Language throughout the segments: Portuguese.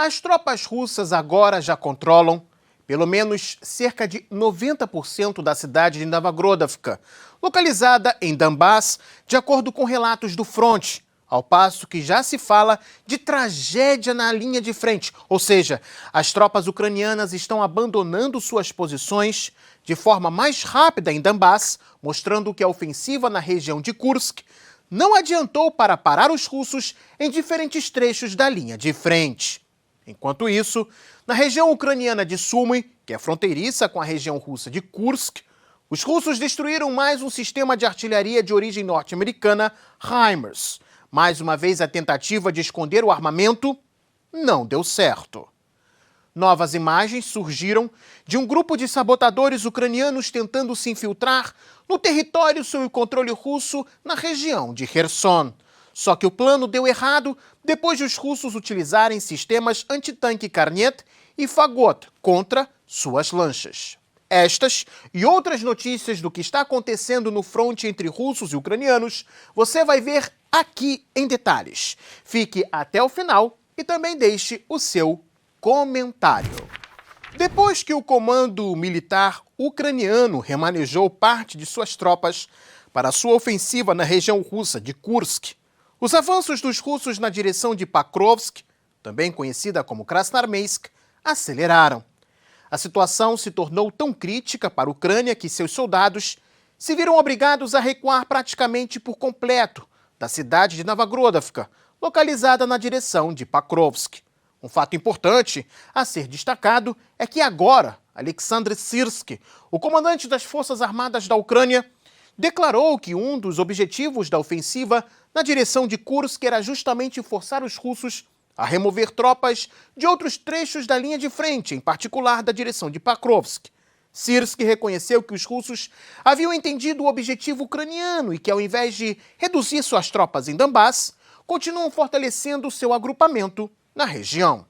As tropas russas agora já controlam pelo menos cerca de 90% da cidade de Novogrodovka, localizada em Donbass, de acordo com relatos do fronte, ao passo que já se fala de tragédia na linha de frente, ou seja, as tropas ucranianas estão abandonando suas posições de forma mais rápida em Donbass, mostrando que a ofensiva na região de Kursk não adiantou para parar os russos em diferentes trechos da linha de frente. Enquanto isso, na região ucraniana de Sumy, que é fronteiriça com a região russa de Kursk, os russos destruíram mais um sistema de artilharia de origem norte-americana, HIMARS. Mais uma vez, a tentativa de esconder o armamento não deu certo. Novas imagens surgiram de um grupo de sabotadores ucranianos tentando se infiltrar no território sob o controle russo na região de Kherson. Só que o plano deu errado depois de os russos utilizarem sistemas antitanque Kornet e Fagot contra suas lanchas. Estas e outras notícias do que está acontecendo no fronte entre russos e ucranianos, você vai ver aqui em detalhes. Fique até o final e também deixe o seu comentário. Depois que o comando militar ucraniano remanejou parte de suas tropas para sua ofensiva na região russa de Kursk, os avanços dos russos na direção de Pokrovsk, também conhecida como Krasnoarmeysk, aceleraram. A situação se tornou tão crítica para a Ucrânia que seus soldados se viram obrigados a recuar praticamente por completo da cidade de Novogrodovka, localizada na direção de Pokrovsk. Um fato importante a ser destacado é que agora, Alexandr Syrskyi, o comandante das Forças Armadas da Ucrânia, declarou que um dos objetivos da ofensiva na direção de Kursk era justamente forçar os russos a remover tropas de outros trechos da linha de frente, em particular da direção de Pokrovsk. Syrskyi reconheceu que os russos haviam entendido o objetivo ucraniano e que, ao invés de reduzir suas tropas em Donbass, continuam fortalecendo seu agrupamento na região.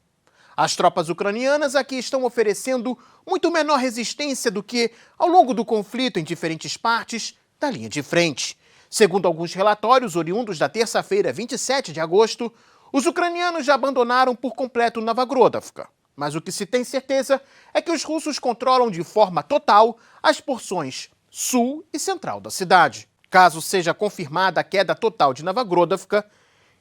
As tropas ucranianas aqui estão oferecendo muito menor resistência do que ao longo do conflito em diferentes partes da linha de frente. Segundo alguns relatórios oriundos da terça-feira, 27 de agosto, os ucranianos já abandonaram por completo Novogrodovka. Mas o que se tem certeza é que os russos controlam de forma total as porções sul e central da cidade. Caso seja confirmada a queda total de Novogrodovka,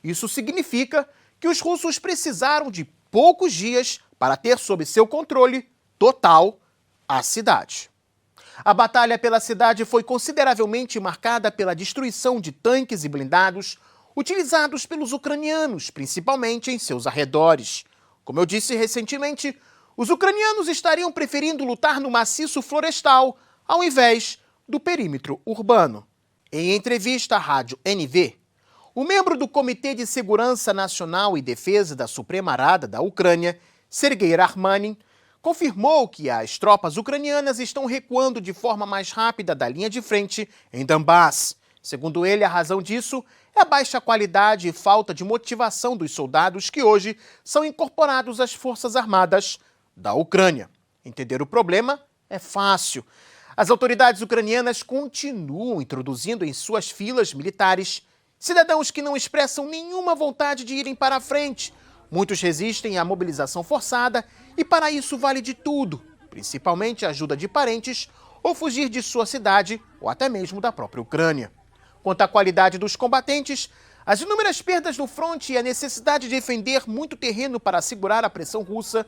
isso significa que os russos precisaram de poucos dias para ter sob seu controle total a cidade. A batalha pela cidade foi consideravelmente marcada pela destruição de tanques e blindados utilizados pelos ucranianos, principalmente em seus arredores. Como eu disse recentemente, os ucranianos estariam preferindo lutar no maciço florestal ao invés do perímetro urbano. Em entrevista à rádio NV, o membro do Comitê de Segurança Nacional e Defesa da Suprema Rada da Ucrânia, Sergei Rahmanin, confirmou que as tropas ucranianas estão recuando de forma mais rápida da linha de frente em Donbass. Segundo ele, a razão disso é a baixa qualidade e falta de motivação dos soldados que hoje são incorporados às Forças Armadas da Ucrânia. Entender o problema é fácil. As autoridades ucranianas continuam introduzindo em suas filas militares cidadãos que não expressam nenhuma vontade de irem para a frente. Muitos resistem à mobilização forçada e para isso vale de tudo, principalmente a ajuda de parentes ou fugir de sua cidade ou até mesmo da própria Ucrânia. Quanto à qualidade dos combatentes, as inúmeras perdas no fronte e a necessidade de defender muito terreno para segurar a pressão russa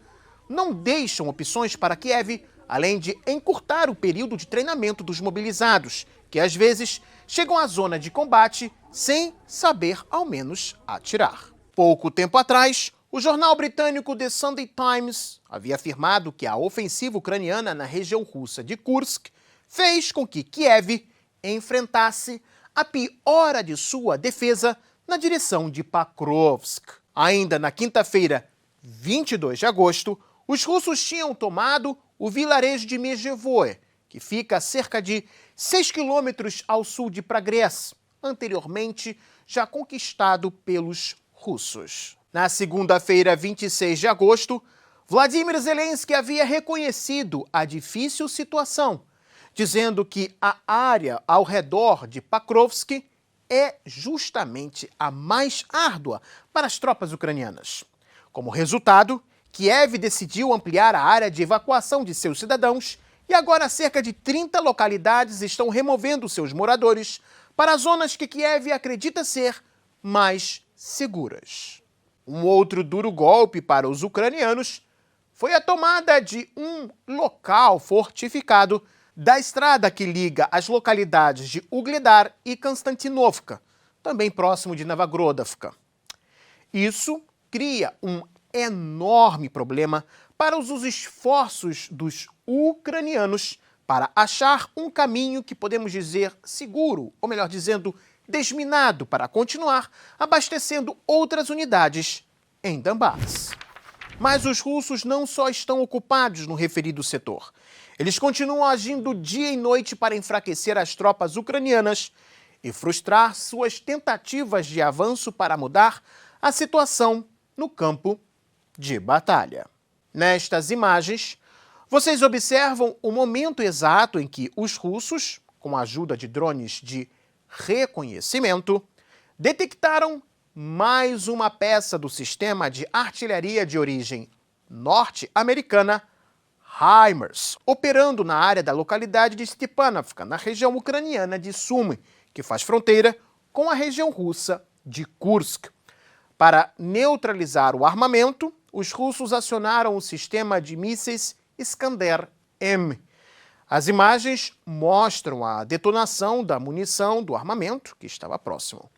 não deixam opções para Kiev, além de encurtar o período de treinamento dos mobilizados, que às vezes chegam à zona de combate sem saber ao menos atirar. Pouco tempo atrás, o jornal britânico The Sunday Times havia afirmado que a ofensiva ucraniana na região russa de Kursk fez com que Kiev enfrentasse a piora de sua defesa na direção de Pokrovsk. Ainda na quinta-feira, 22 de agosto, os russos tinham tomado o vilarejo de Medjevoe, que fica a cerca de 6 quilômetros ao sul de Progress, anteriormente já conquistado pelos russos. Na segunda-feira, 26 de agosto, Vladimir Zelensky havia reconhecido a difícil situação, dizendo que a área ao redor de Pokrovsk é justamente a mais árdua para as tropas ucranianas. Como resultado, Kiev decidiu ampliar a área de evacuação de seus cidadãos e agora cerca de 30 localidades estão removendo seus moradores para zonas que Kiev acredita ser mais seguras. Um outro duro golpe para os ucranianos foi a tomada de um local fortificado da estrada que liga as localidades de Ugledar e Konstantinovka, também próximo de Novogrodovka. Isso cria um enorme problema para os esforços dos ucranianos para achar um caminho que podemos dizer seguro, ou melhor dizendo, desminado, para continuar abastecendo outras unidades em Donbass. Mas os russos não só estão ocupados no referido setor. Eles continuam agindo dia e noite para enfraquecer as tropas ucranianas e frustrar suas tentativas de avanço para mudar a situação no campo de batalha. Nestas imagens, vocês observam o momento exato em que os russos, com a ajuda de drones de reconhecimento, detectaram mais uma peça do sistema de artilharia de origem norte-americana HIMARS, operando na área da localidade de Stepanovka, na região ucraniana de Sumy, que faz fronteira com a região russa de Kursk. Para neutralizar o armamento, os russos acionaram o sistema de mísseis Iskander-M. As imagens mostram a detonação da munição do armamento que estava próximo.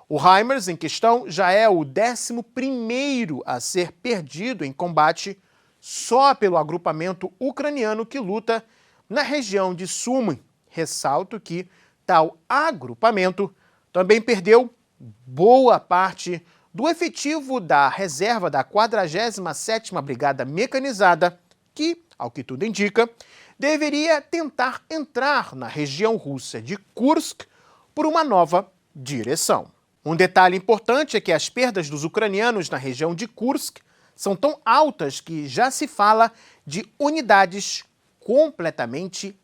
O HIMARS em questão já é o 11º a ser perdido em combate só pelo agrupamento ucraniano que luta na região de Sumy. Ressalto que tal agrupamento também perdeu boa parte do efetivo da reserva da 47ª Brigada Mecanizada, que, ao que tudo indica, deveria tentar entrar na região russa de Kursk por uma nova direção. Um detalhe importante é que as perdas dos ucranianos na região de Kursk são tão altas que já se fala de unidades completamente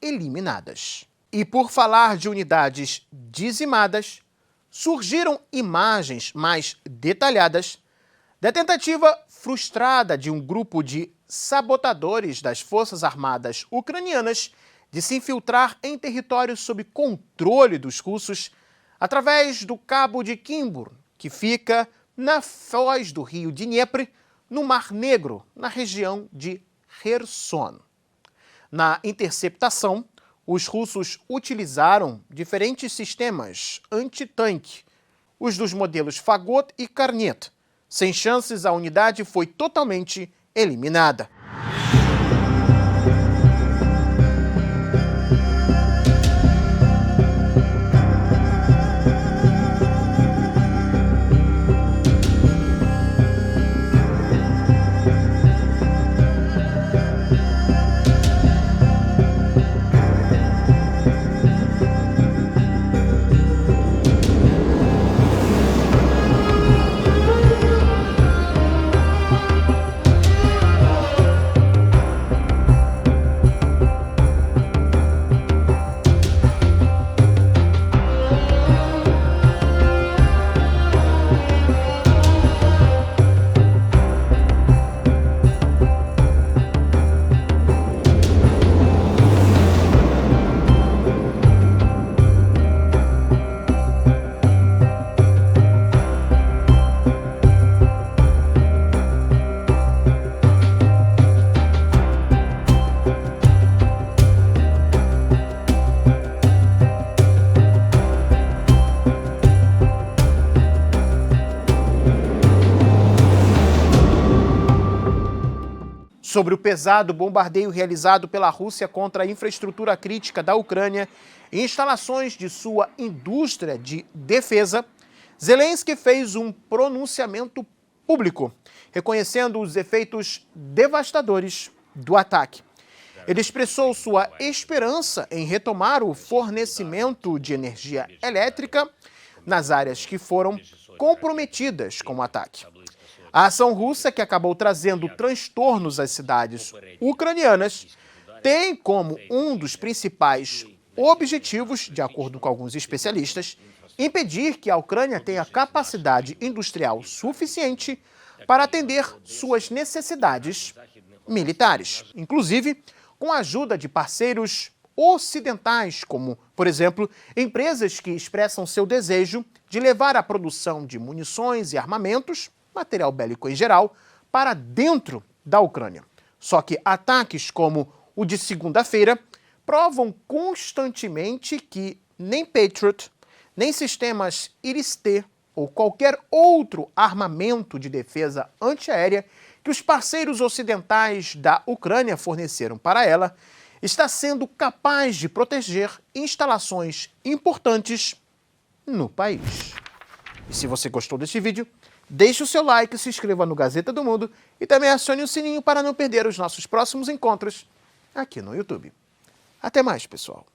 eliminadas. E por falar de unidades dizimadas, surgiram imagens mais detalhadas da tentativa frustrada de um grupo de sabotadores das Forças Armadas ucranianas de se infiltrar em territórios sob controle dos russos através do Cabo de Kimbur, que fica na foz do rio Dnieper, no Mar Negro, na região de Kherson. Na interceptação, os russos utilizaram diferentes sistemas antitanque, os dos modelos Fagot e Kornet. Sem chances, a unidade foi totalmente eliminada. Sobre o pesado bombardeio realizado pela Rússia contra a infraestrutura crítica da Ucrânia e instalações de sua indústria de defesa, Zelensky fez um pronunciamento público, reconhecendo os efeitos devastadores do ataque. Ele expressou sua esperança em retomar o fornecimento de energia elétrica nas áreas que foram comprometidas com o ataque. A ação russa, que acabou trazendo transtornos às cidades ucranianas, tem como um dos principais objetivos, de acordo com alguns especialistas, impedir que a Ucrânia tenha capacidade industrial suficiente para atender suas necessidades militares, inclusive com a ajuda de parceiros ocidentais, como, por exemplo, empresas que expressam seu desejo de levar a produção de munições e armamentos, material bélico em geral, para dentro da Ucrânia. Só que ataques como o de segunda-feira provam constantemente que nem Patriot, nem sistemas Iris-T ou qualquer outro armamento de defesa antiaérea que os parceiros ocidentais da Ucrânia forneceram para ela está sendo capaz de proteger instalações importantes no país. E se você gostou deste vídeo, deixe o seu like, se inscreva no Gazeta do Mundo e também acione o sininho para não perder os nossos próximos encontros aqui no YouTube. Até mais, pessoal!